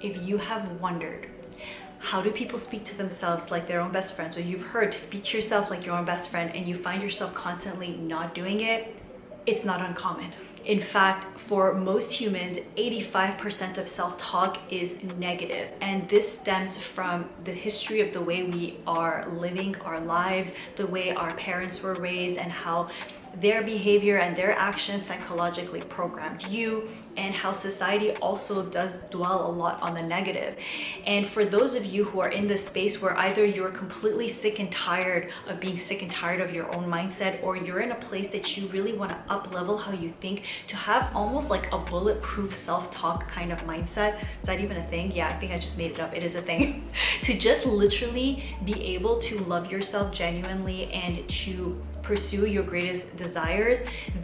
if you have wondered, how do people speak to themselves like their own best friends? Or you've heard speak to yourself like your own best friend and you find yourself constantly not doing it, it's not uncommon. In fact, for most humans, 85% of self-talk is negative. And this stems from the history of the way we are living our lives, the way our parents were raised, and how their behavior and their actions psychologically programmed you, and how society also does dwell a lot on the negative. And for those of you who are in this space where either you're completely sick and tired of being sick and tired of your own mindset, or you're in a place that you really want to up level how you think to have almost like a bulletproof self-talk kind of mindset. Is that even a thing? Yeah, I think I just made it up. It is a thing. To just literally be able to love yourself genuinely and to pursue your greatest desires,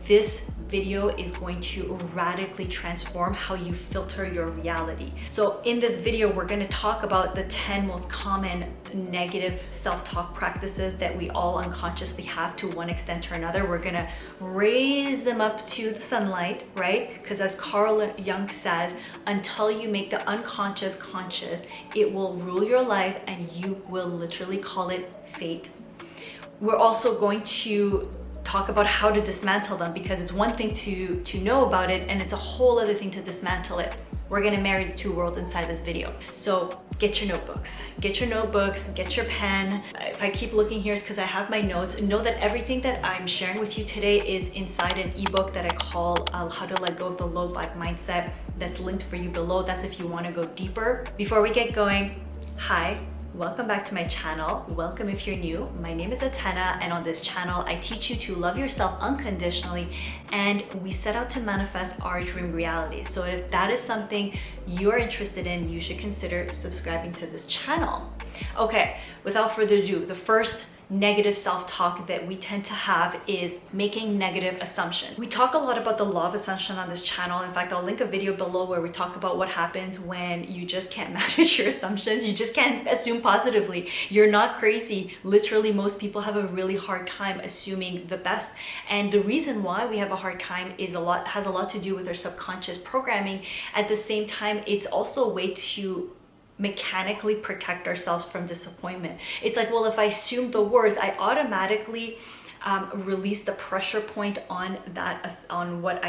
this video is going to radically transform how you filter your reality. So in this video, we're going to talk about the 10 most common negative self-talk practices that we all unconsciously have to one extent or another. We're going to raise them up to the sunlight, right? Because as Carl Jung says, until you make the unconscious conscious, it will rule your life and you will literally call it fate. We're also going to talk about how to dismantle them, because it's one thing to know about it and it's a whole other thing to dismantle it. We're gonna marry the two worlds inside this video. So get your notebooks, get your pen. If I keep looking here, it's because I have my notes. Know that everything that I'm sharing with you today is inside an ebook that I call How to Let Go of the Low Vibe Mindset. That's linked for you below. That's if you want to go deeper. Before we get going, hi. Welcome back to my channel. Welcome if you're new. My name is Atena, and on this channel, I teach you to love yourself unconditionally, and we set out to manifest our dream reality. So if that is something you're interested in, you should consider subscribing to this channel. Okay, without further ado, the first negative self-talk that we tend to have is making negative assumptions. We talk a lot about the law of assumption on this channel. In fact, I'll link a video below where we talk about what happens when you just can't manage your assumptions. You just can't assume positively. You're not crazy. Literally, most people have a really hard time assuming the best. And the reason why we have a hard time has a lot to do with our subconscious programming. At the same time, it's also a way to mechanically protect ourselves from disappointment. It's like, well, if I assume the worst, I automatically release the pressure point on that, on what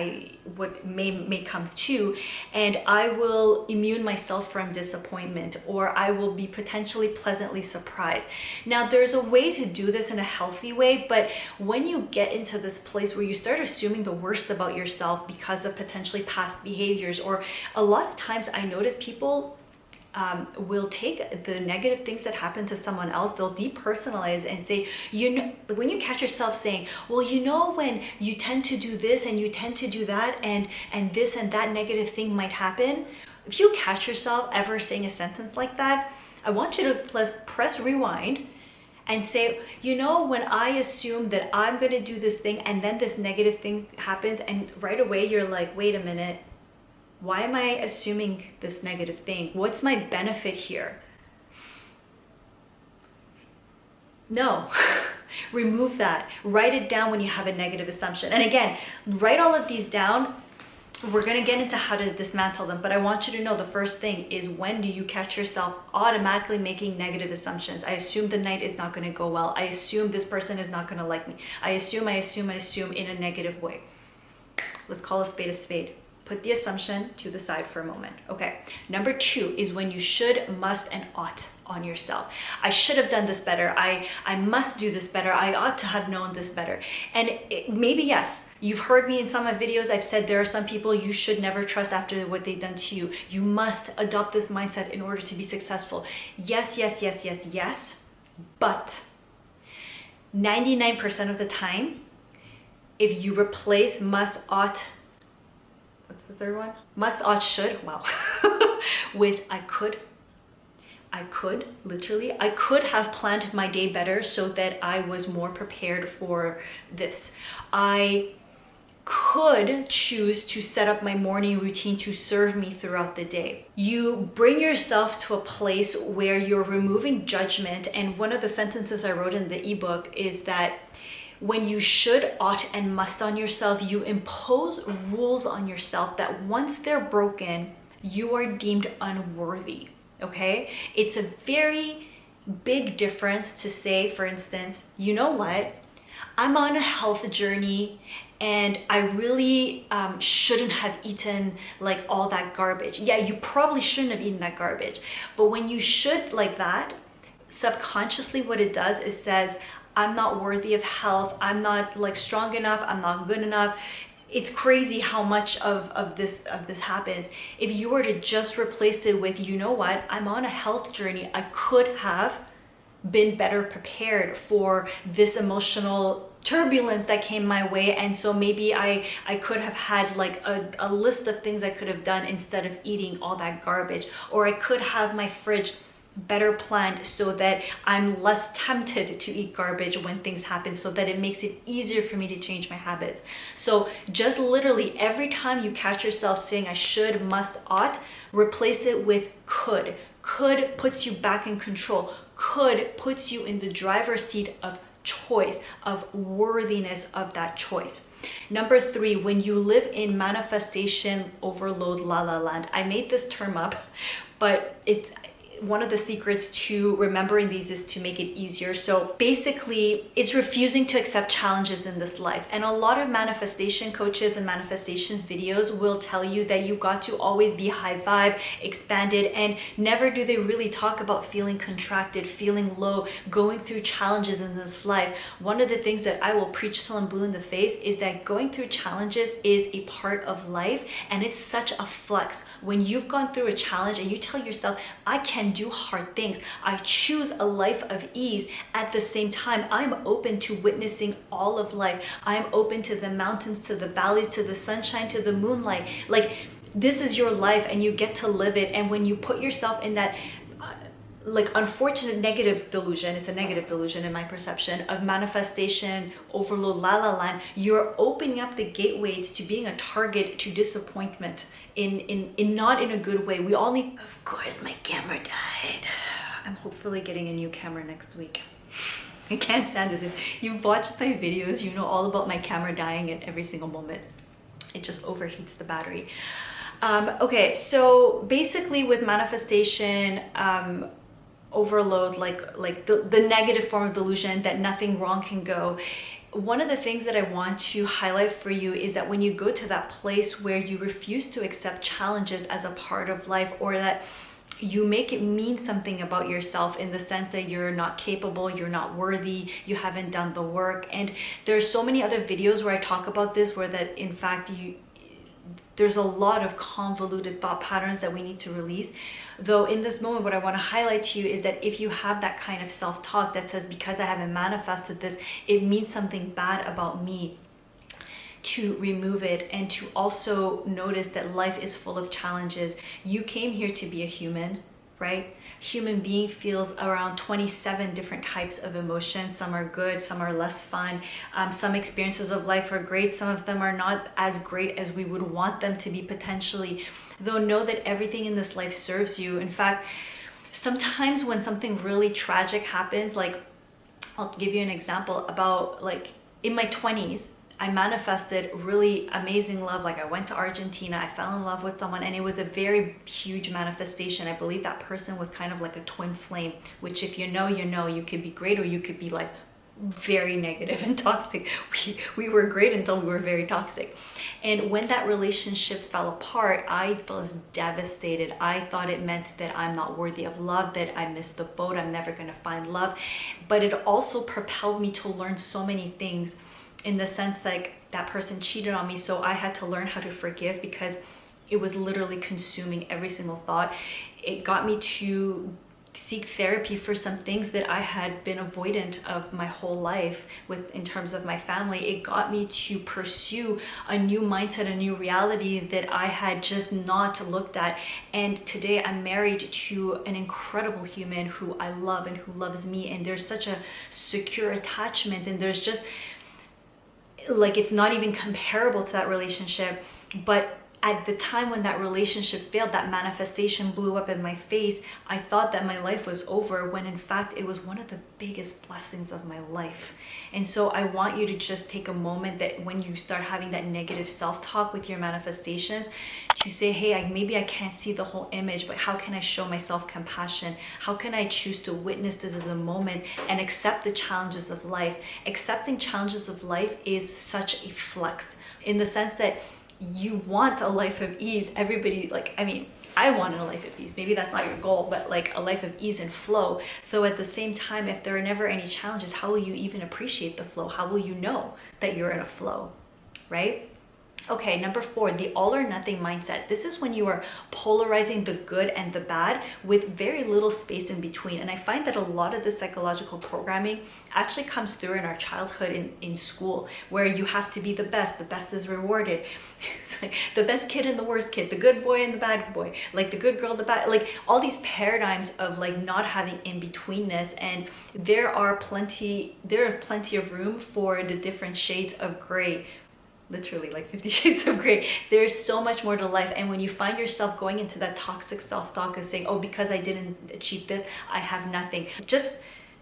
may come to, and I will immune myself from disappointment, or I will be potentially pleasantly surprised. Now, there's a way to do this in a healthy way, but when you get into this place where you start assuming the worst about yourself because of potentially past behaviors, or a lot of times I notice people will take the negative things that happen to someone else, they'll depersonalize and say, you know, when you catch yourself saying, well, you know, when you tend to do this and you tend to do that, and this and that negative thing might happen. If you catch yourself ever saying a sentence like that, I want you to press rewind and say, you know, when I assume that I'm going to do this thing and then this negative thing happens, and right away you're like, wait a minute, why am I assuming this negative thing? What's my benefit here? No, remove that. Write it down when you have a negative assumption. And again, write all of these down. We're gonna get into how to dismantle them, but I want you to know the first thing is, when do you catch yourself automatically making negative assumptions? I assume the night is not gonna go well. I assume this person is not gonna like me. I assume in a negative way. Let's call a spade a spade. Put the assumption to the side for a moment. Okay. Number 2 is when you should, must, and ought on yourself. I should have done this better. I must do this better. I ought to have known this better. And maybe, yes, you've heard me in some of my videos. I've said there are some people you should never trust after what they've done to you. You must adopt this mindset in order to be successful. Yes, yes, yes, yes, yes. But 99% of the time, if you replace must, ought, what's the third one? Must, ought, should, wow, with I could, literally, I could have planned my day better so that I was more prepared for this. I could choose to set up my morning routine to serve me throughout the day. You bring yourself to a place where you're removing judgment. And one of the sentences I wrote in the ebook is that when you should, ought, and must on yourself, you impose rules on yourself that once they're broken, you are deemed unworthy. Okay? It's a very big difference to say, for instance, you know what? I'm on a health journey and I really shouldn't have eaten like all that garbage. Yeah, you probably shouldn't have eaten that garbage. But when you should like that, subconsciously what it does is says, I'm not worthy of health. I'm not like strong enough. I'm not good enough. It's crazy how much of this happens. If you were to just replace it with, you know what, I'm on a health journey. I could have been better prepared for this emotional turbulence that came my way, and so maybe I could have had like a list of things I could have done instead of eating all that garbage, or I could have my fridge better planned so that I'm less tempted to eat garbage when things happen, so that it makes it easier for me to change my habits. So just literally every time you catch yourself saying I should, must, ought, replace it with could. Could puts you back in control. Could puts you in the driver's seat of choice, of worthiness of that choice. Number 3, when you live in manifestation overload la la land. I made this term up, but it's one of the secrets to remembering these is to make it easier. So basically, it's refusing to accept challenges in this life. And a lot of manifestation coaches and manifestation videos will tell you that you got to always be high vibe, expanded, and never do they really talk about feeling contracted, feeling low, going through challenges in this life. One of the things that I will preach till I'm blue in the face is that going through challenges is a part of life, and it's such a flex. When you've gone through a challenge and you tell yourself, I can do hard things. I choose a life of ease. At the same time, I'm open to witnessing all of life. I'm open to the mountains, to the valleys, to the sunshine, to the moonlight. Like, this is your life and you get to live it. And when you put yourself in that like unfortunate negative delusion, it's a negative delusion in my perception, of manifestation overload la la land, you're opening up the gateways to being a target to disappointment in not in a good way. We all need, of course my camera died. I'm hopefully getting a new camera next week. I can't stand this. If you've watched my videos, you know all about my camera dying at every single moment. It just overheats the battery. Okay, so basically with manifestation overload, like the negative form of delusion that nothing wrong can go, one of the things that I want to highlight for you is that when you go to that place where you refuse to accept challenges as a part of life, or that you make it mean something about yourself in the sense that you're not capable, you're not worthy, you haven't done the work. And there's so many other videos where I talk about this, where that in fact there's a lot of convoluted thought patterns that we need to release. Though in this moment, what I want to highlight to you is that if you have that kind of self-talk that says, because I haven't manifested this, it means something bad about me, to remove it, and to also notice that life is full of challenges. You came here to be a human, right? Human being feels around 27 different types of emotions. Some are good, some are less fun. Some experiences of life are great, some of them are not as great as we would want them to be potentially. Though know that everything in this life serves you. In fact, sometimes when something really tragic happens, like I'll give you an example about, like, in my 20s, I manifested really amazing love. Like, I went to Argentina, I fell in love with someone, and it was a very huge manifestation. I believe that person was kind of like a twin flame, which if you know, you know, you could be great or you could be like very negative and toxic. We were great until we were very toxic. And when that relationship fell apart, I was devastated. I thought it meant that I'm not worthy of love, that I missed the boat, I'm never going to find love. But it also propelled me to learn so many things, in the sense like that person cheated on me, so I had to learn how to forgive, because it was literally consuming every single thought. It got me to seek therapy for some things that I had been avoidant of my whole life with, in terms of my family. It got me to pursue a new mindset, a new reality that I had just not looked at. And today I'm married to an incredible human who I love and who loves me, and there's such a secure attachment, and there's just like, it's not even comparable to that relationship. But at the time when that relationship failed, that manifestation blew up in my face, I thought that my life was over, when in fact it was one of the biggest blessings of my life. And so I want you to just take a moment that when you start having that negative self-talk with your manifestations, to say, hey, maybe I can't see the whole image, but how can I show myself compassion? How can I choose to witness this as a moment and accept the challenges of life? Accepting challenges of life is such a flex, in the sense that you want a life of ease. Everybody, I wanted a life of ease. Maybe that's not your goal, but like a life of ease and flow. Though at the same time, if there are never any challenges, how will you even appreciate the flow? How will you know that you're in a flow, right? Okay, number 4, the all or nothing mindset. This is when you are polarizing the good and the bad with very little space in between. And I find that a lot of the psychological programming actually comes through in our childhood in school, where you have to be the best is rewarded. It's like the best kid and the worst kid, the good boy and the bad boy, like the good girl, the bad, like all these paradigms of like not having in-betweenness. And there are plenty of room for the different shades of gray. Literally like 50 shades of gray. There's so much more to life. And when you find yourself going into that toxic self-talk and saying, oh, because I didn't achieve this, I have nothing, just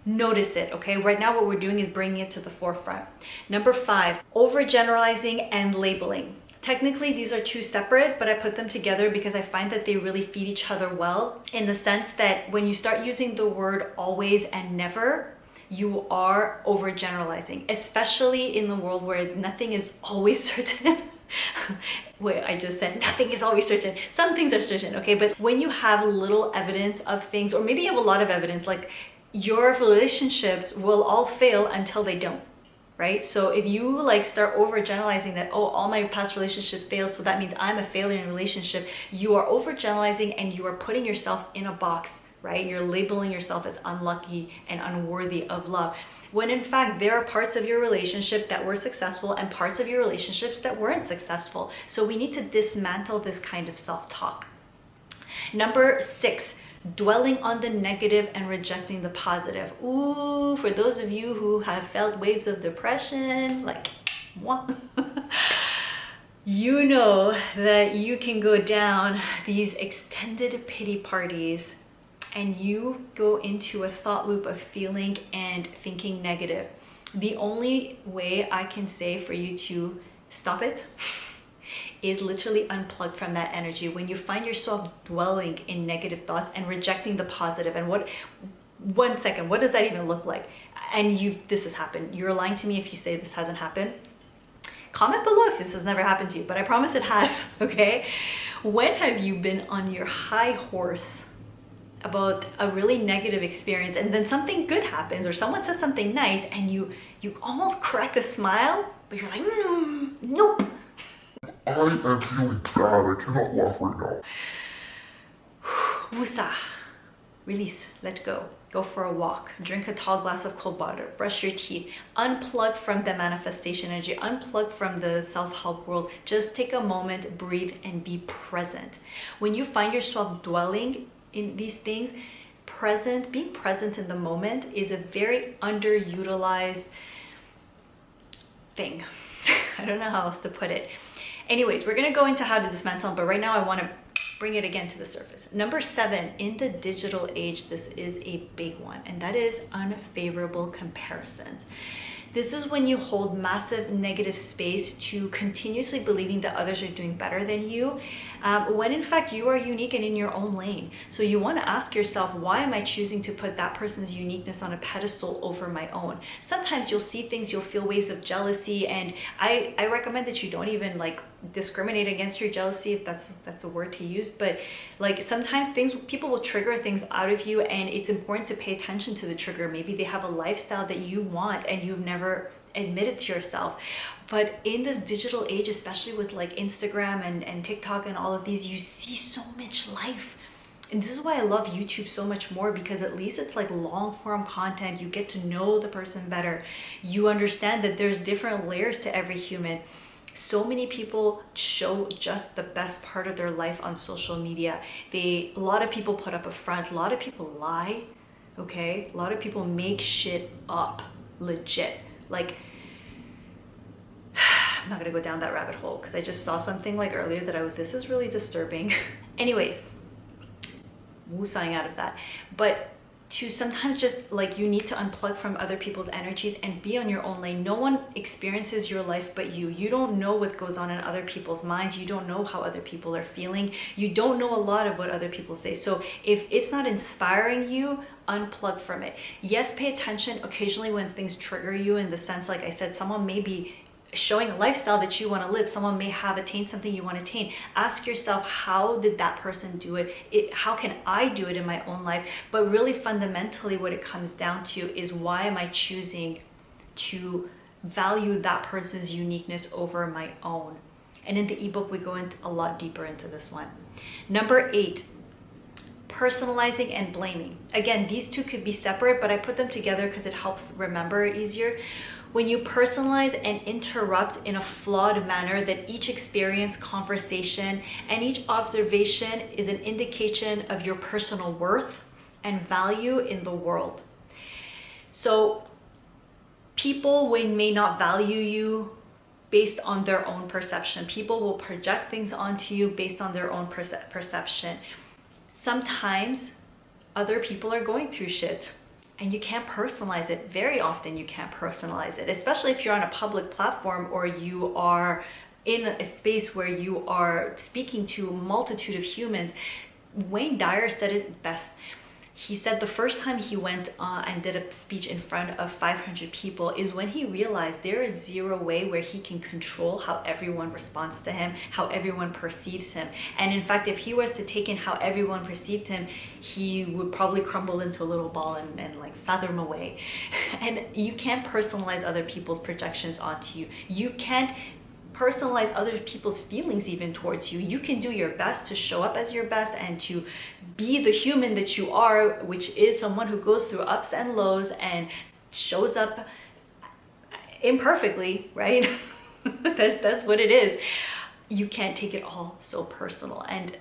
notice it. Okay, right now what we're doing is bringing it to the forefront. Number 5, overgeneralizing and labeling. Technically, these are two separate, but I put them together because I find that they really feed each other well, in the sense that when you start using the word always and never, you are overgeneralizing, especially in the world where nothing is always certain. Wait, I just said nothing is always certain. Some things are certain, okay? But when you have little evidence of things, or maybe you have a lot of evidence, like your relationships will all fail until they don't, right? So if you like start overgeneralizing that, oh, all my past relationships failed, so that means I'm a failure in a relationship, you are overgeneralizing and you are putting yourself in a box, right? You're labeling yourself as unlucky and unworthy of love, when in fact there are parts of your relationship that were successful and parts of your relationships that weren't successful. So we need to dismantle this kind of self-talk. Number 6, dwelling on the negative and rejecting the positive. Ooh, for those of you who have felt waves of depression, like moi, you know that you can go down these extended pity parties and you go into a thought loop of feeling and thinking negative. The only way I can say for you to stop it is literally unplug from that energy. When you find yourself dwelling in negative thoughts and rejecting the positive, and what does that even look like? And this has happened. You're lying to me if you say this hasn't happened. Comment below if this has never happened to you, but I promise it has, okay? When have you been on your high horse about a really negative experience and then something good happens or someone says something nice and you almost crack a smile, but you're like, nope. I am feeling bad. I cannot laugh right now. Wusa. Release. Let go. Go for a walk. Drink a tall glass of cold water. Brush your teeth. Unplug from the manifestation energy. Unplug from the self-help world. Just take a moment, breathe, and be present. When you find yourself dwelling in these things, being present in the moment is a very underutilized thing. I don't know how else to put it. Anyways, we're gonna go into how to dismantle, but right now I want to bring it again to the surface. Number 7, in the digital age, this is a big one, and that is unfavorable comparisons. This is when you hold massive negative space to continuously believing that others are doing better than you, when in fact you are unique and in your own lane. So you want to ask yourself, why am I choosing to put that person's uniqueness on a pedestal over my own? Sometimes you'll see things, you'll feel waves of jealousy, and I recommend that you don't even like discriminate against your jealousy, if that's a word to use, but like sometimes people will trigger things out of you, and it's important to pay attention to the trigger. Maybe they have a lifestyle that you want and you've never admitted to yourself. But in this digital age, especially with like Instagram and TikTok and all of these, you see so much life. And this is why I love YouTube so much more, because at least it's like long form content. You get to know the person better. You understand that there's different layers to every human. So many people show just the best part of their life on social media. A lot of people put up a front, a lot of people lie, okay? A lot of people make shit up, legit. Like, I'm not gonna go down that rabbit hole because I just saw something like earlier that this is really disturbing. Anyways, woosahing out of that. But to sometimes just like, you need to unplug from other people's energies and be on your own lane. No one experiences your life but you. You don't know what goes on in other people's minds. You don't know how other people are feeling. You don't know a lot of what other people say. So if it's not inspiring you, unplug from it. Yes, pay attention occasionally when things trigger you, in the sense, like I said, someone may be showing a lifestyle that you want to live. Someone may have attained something you want to attain. Ask yourself, how did that person do it? How can I do it in my own life? But really fundamentally what it comes down to is, why am I choosing to value that person's uniqueness over my own? And in the ebook, we go into a lot deeper into this one. Number 8, personalizing and blaming. Again, these two could be separate, but I put them together because it helps remember it easier. When you personalize and interrupt in a flawed manner, that each experience, conversation, and each observation is an indication of your personal worth and value in the world. So people may not value you based on their own perception. People will project things onto you based on their own perception. Sometimes other people are going through shit, and you can't personalize it. Very often you can't personalize it, especially if you're on a public platform or you are in a space where you are speaking to a multitude of humans. Wayne Dyer said it best. He said the first time he went and did a speech in front of 500 people is when he realized there is zero way where he can control how everyone responds to him, how everyone perceives him. And in fact, if he was to take in how everyone perceived him, he would probably crumble into a little ball and like fathom away. And you can't personalize other people's projections onto you. You can't personalize other people's feelings even towards you. You can do your best to show up as your best and to be the human that you are, which is someone who goes through ups and lows and shows up imperfectly, right? that's what it is. You can't take it all so personal. And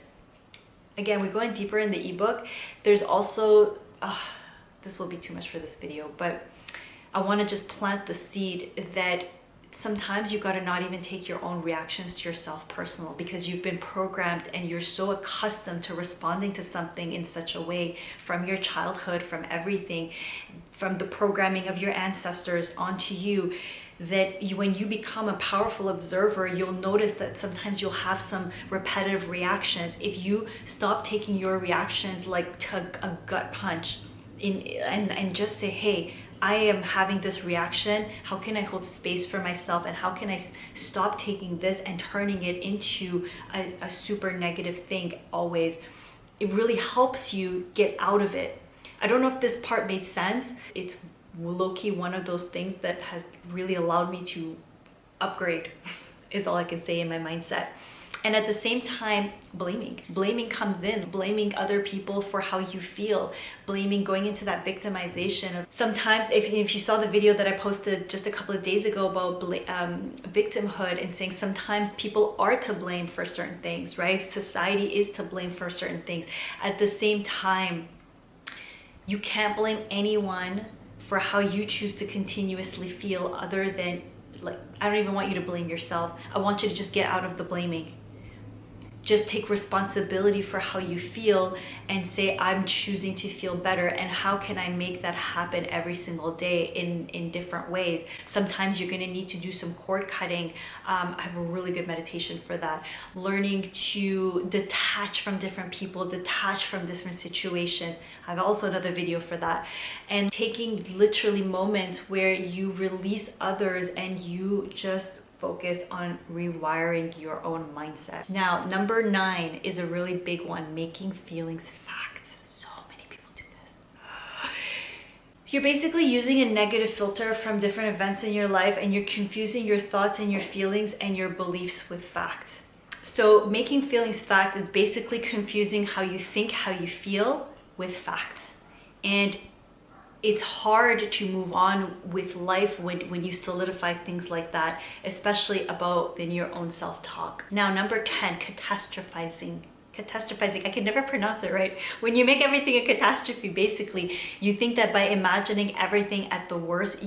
again, we're going deeper in the ebook. There's also, this will be too much for this video, but I want to just plant the seed that sometimes you got to not even take your own reactions to yourself personal, because you've been programmed and you're so accustomed to responding to something in such a way from your childhood, from everything, from the programming of your ancestors onto you, that when you become a powerful observer, you'll notice that sometimes you'll have some repetitive reactions. If you stop taking your reactions like to a gut punch and just say, hey, I am having this reaction. How can I hold space for myself? And how can I stop taking this and turning it into a super negative thing always? It really helps you get out of it. I don't know if this part made sense. It's low-key one of those things that has really allowed me to upgrade, is all I can say in my mindset. And at the same time, blaming comes in, blaming other people for how you feel, blaming, going into that victimization of sometimes, if you saw the video that I posted just a couple of days ago about victimhood, and saying sometimes people are to blame for certain things, right? Society is to blame for certain things. At the same time, you can't blame anyone for how you choose to continuously feel, other than, like, I don't even want you to blame yourself. I want you to just get out of the blaming. Just take responsibility for how you feel and say, I'm choosing to feel better, and how can I make that happen every single day in different ways. Sometimes you're going to need to do some cord cutting. I have a really good meditation for that. Learning to detach from different people, detach from different situations. I have also another video for that. And taking literally moments where you release others and you just focus on rewiring your own mindset. Now, number 9 is a really big one, making feelings facts. So many people do this. You're basically using a negative filter from different events in your life, and you're confusing your thoughts and your feelings and your beliefs with facts. So making feelings facts is basically confusing how you think, how you feel with facts. And it's hard to move on with life when you solidify things like that, especially about in your own self-talk. Now, number 10, catastrophizing. Catastrophizing, I can never pronounce it right. When you make everything a catastrophe, basically, you think that by imagining everything at the worst,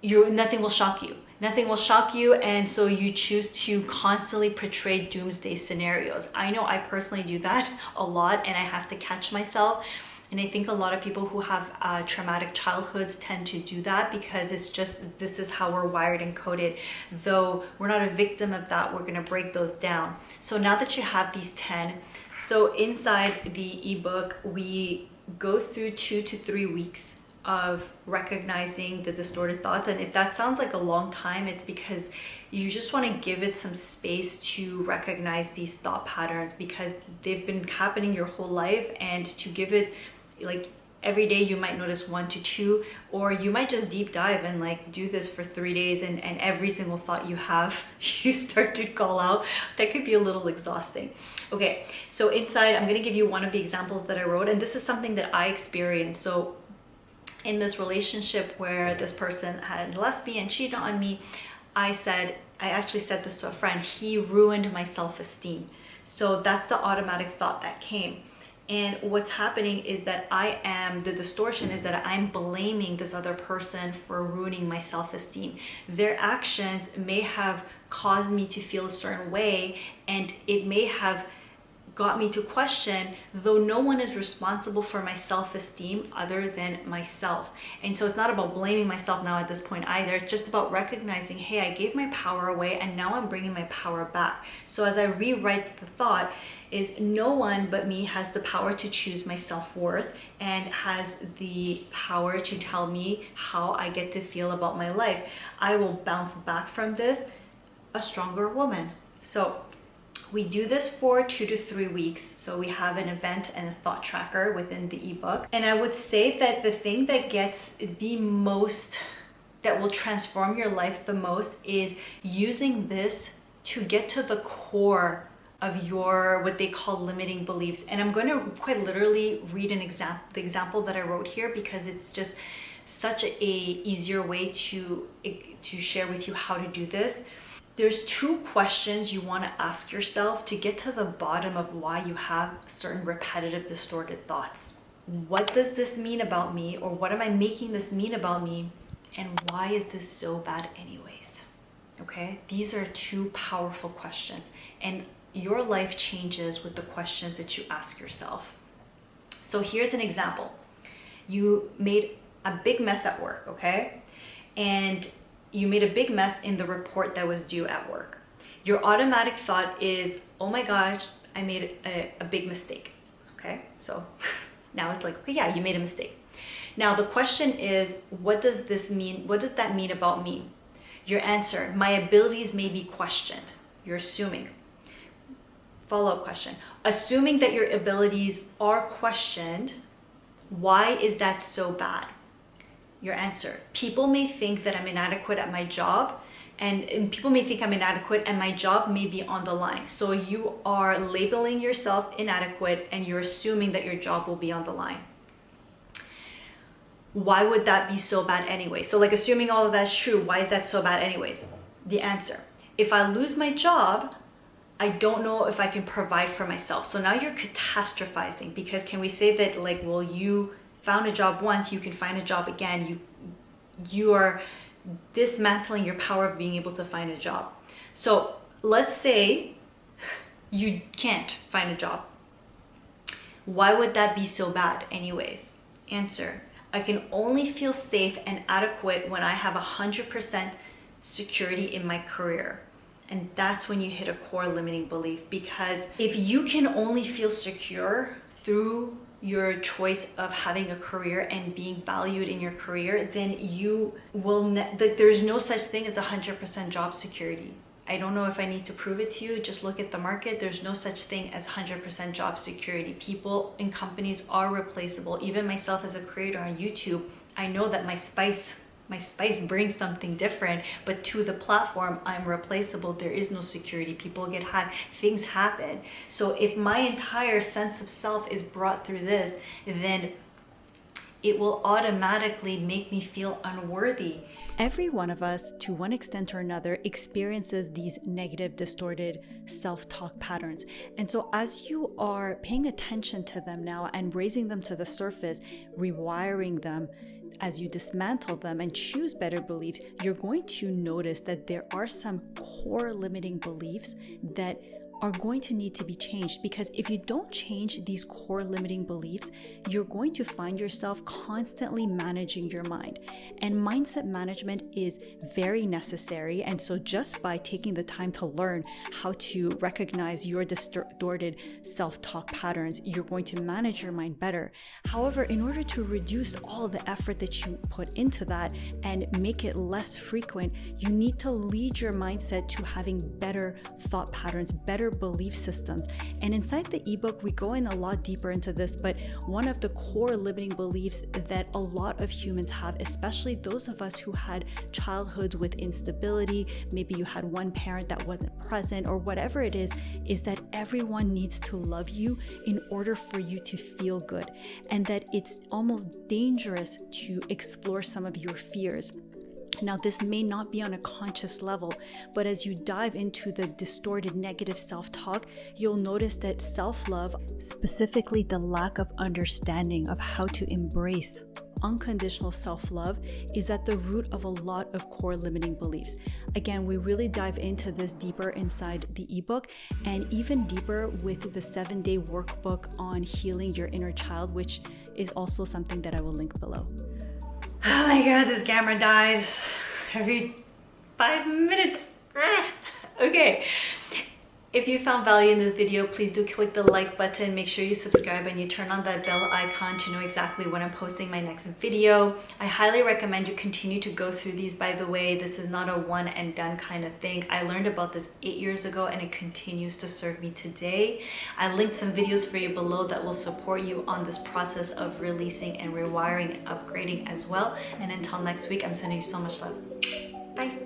nothing will shock you. Nothing will shock you, and so you choose to constantly portray doomsday scenarios. I know I personally do that a lot, and I have to catch myself. And I think a lot of people who have traumatic childhoods tend to do that because it's just, this is how we're wired and coded. Though we're not a victim of that, we're gonna break those down. So now that you have these 10, so inside the ebook, we go through 2 to 3 weeks of recognizing the distorted thoughts. And if that sounds like a long time, it's because you just want to give it some space to recognize these thought patterns, because they've been happening your whole life. And to give it, like, every day you might notice 1 to 2, or you might just deep dive and like do this for 3 days, and every single thought you have you start to call out. That could be a little exhausting. Okay, so inside I'm going to give you one of the examples that I wrote, and this is something that I experienced. So in this relationship where this person had left me and cheated on me, I actually said this to a friend: he ruined my self-esteem. So that's the automatic thought that came. And what's happening is that the distortion is that I'm blaming this other person for ruining my self-esteem. Their actions may have caused me to feel a certain way, and it may have got me to question, though no one is responsible for my self-esteem other than myself. And so it's not about blaming myself now at this point either. It's just about recognizing, hey, I gave my power away and now I'm bringing my power back. So as I rewrite the thought, is no one but me has the power to choose my self-worth and has the power to tell me how I get to feel about my life. I will bounce back from this a stronger woman. So we do this for 2 to 3 weeks. So we have an event and a thought tracker within the ebook. And I would say that the thing that gets the most, that will transform your life the most, is using this to get to the core of your, what they call limiting beliefs. And I'm going to quite literally read the example that I wrote here, because it's just such a easier way to share with you how to do this. There's 2 questions you want to ask yourself to get to the bottom of why you have certain repetitive distorted thoughts. What does this mean about me? Or what am I making this mean about me? And why is this so bad anyways? Okay, these are 2 powerful questions, and your life changes with the questions that you ask yourself. So here's an example. You made a big mess at work, okay? And you made a big mess in the report that was due at work. Your automatic thought is, oh my gosh, I made a big mistake, okay? So now it's like, okay, yeah, you made a mistake. Now the question is, what does this mean? What does that mean about me? Your answer: my abilities may be questioned. You're assuming. Follow-up question: assuming that your abilities are questioned, why is that so bad? Your answer: people may think that I'm inadequate at my job, and people may think I'm inadequate and my job may be on the line. So you are labeling yourself inadequate and you're assuming that your job will be on the line. Why would that be so bad anyway? So like, assuming all of that's true, why is that so bad anyways? The answer: if I lose my job, I don't know if I can provide for myself. So now you're catastrophizing, because can we say that, like, well, you found a job once, you can find a job again. You are dismantling your power of being able to find a job. So let's say you can't find a job. Why would that be so bad anyways? Answer: I can only feel safe and adequate when I have 100% security in my career. And that's when you hit a core limiting belief, because if you can only feel secure through your choice of having a career and being valued in your career, then you will, there's no such thing as 100% job security. I don't know if I need to prove it to you. Just look at the market. There's no such thing as 100% job security. People and companies are replaceable. Even myself as a creator on YouTube, I know that my spice brings something different, but to the platform, I'm replaceable. There is no security. People get hacked. Things happen. So if my entire sense of self is brought through this, then it will automatically make me feel unworthy. Every one of us, to one extent or another, experiences these negative, distorted self-talk patterns. And so as you are paying attention to them now and raising them to the surface, rewiring them, as you dismantle them and choose better beliefs, you're going to notice that there are some core limiting beliefs that are going to need to be changed, because if you don't change these core limiting beliefs, you're going to find yourself constantly managing your mind. And mindset management is very necessary. And so just by taking the time to learn how to recognize your distorted self-talk patterns, you're going to manage your mind better. However, in order to reduce all the effort that you put into that and make it less frequent, you need to lead your mindset to having better thought patterns, better belief systems. And inside the ebook, we go in a lot deeper into this, but one of the core limiting beliefs that a lot of humans have, especially those of us who had childhoods with instability, maybe you had one parent that wasn't present or whatever it is that everyone needs to love you in order for you to feel good, and that it's almost dangerous to explore some of your fears. Now, this may not be on a conscious level, but as you dive into the distorted negative self-talk, you'll notice that self-love, specifically the lack of understanding of how to embrace unconditional self-love, is at the root of a lot of core limiting beliefs. Again, we really dive into this deeper inside the ebook, and even deeper with the 7-day workbook on healing your inner child, which is also something that I will link below. Oh my god, this camera dies every 5 minutes. Okay. If you found value in this video, please do click the like button. Make sure you subscribe and you turn on that bell icon to know exactly when I'm posting my next video. I highly recommend you continue to go through these, by the way. This is not a one and done kind of thing. I learned about this 8 years ago and it continues to serve me today. I linked some videos for you below that will support you on this process of releasing and rewiring and upgrading as well. And until next week, I'm sending you so much love. Bye.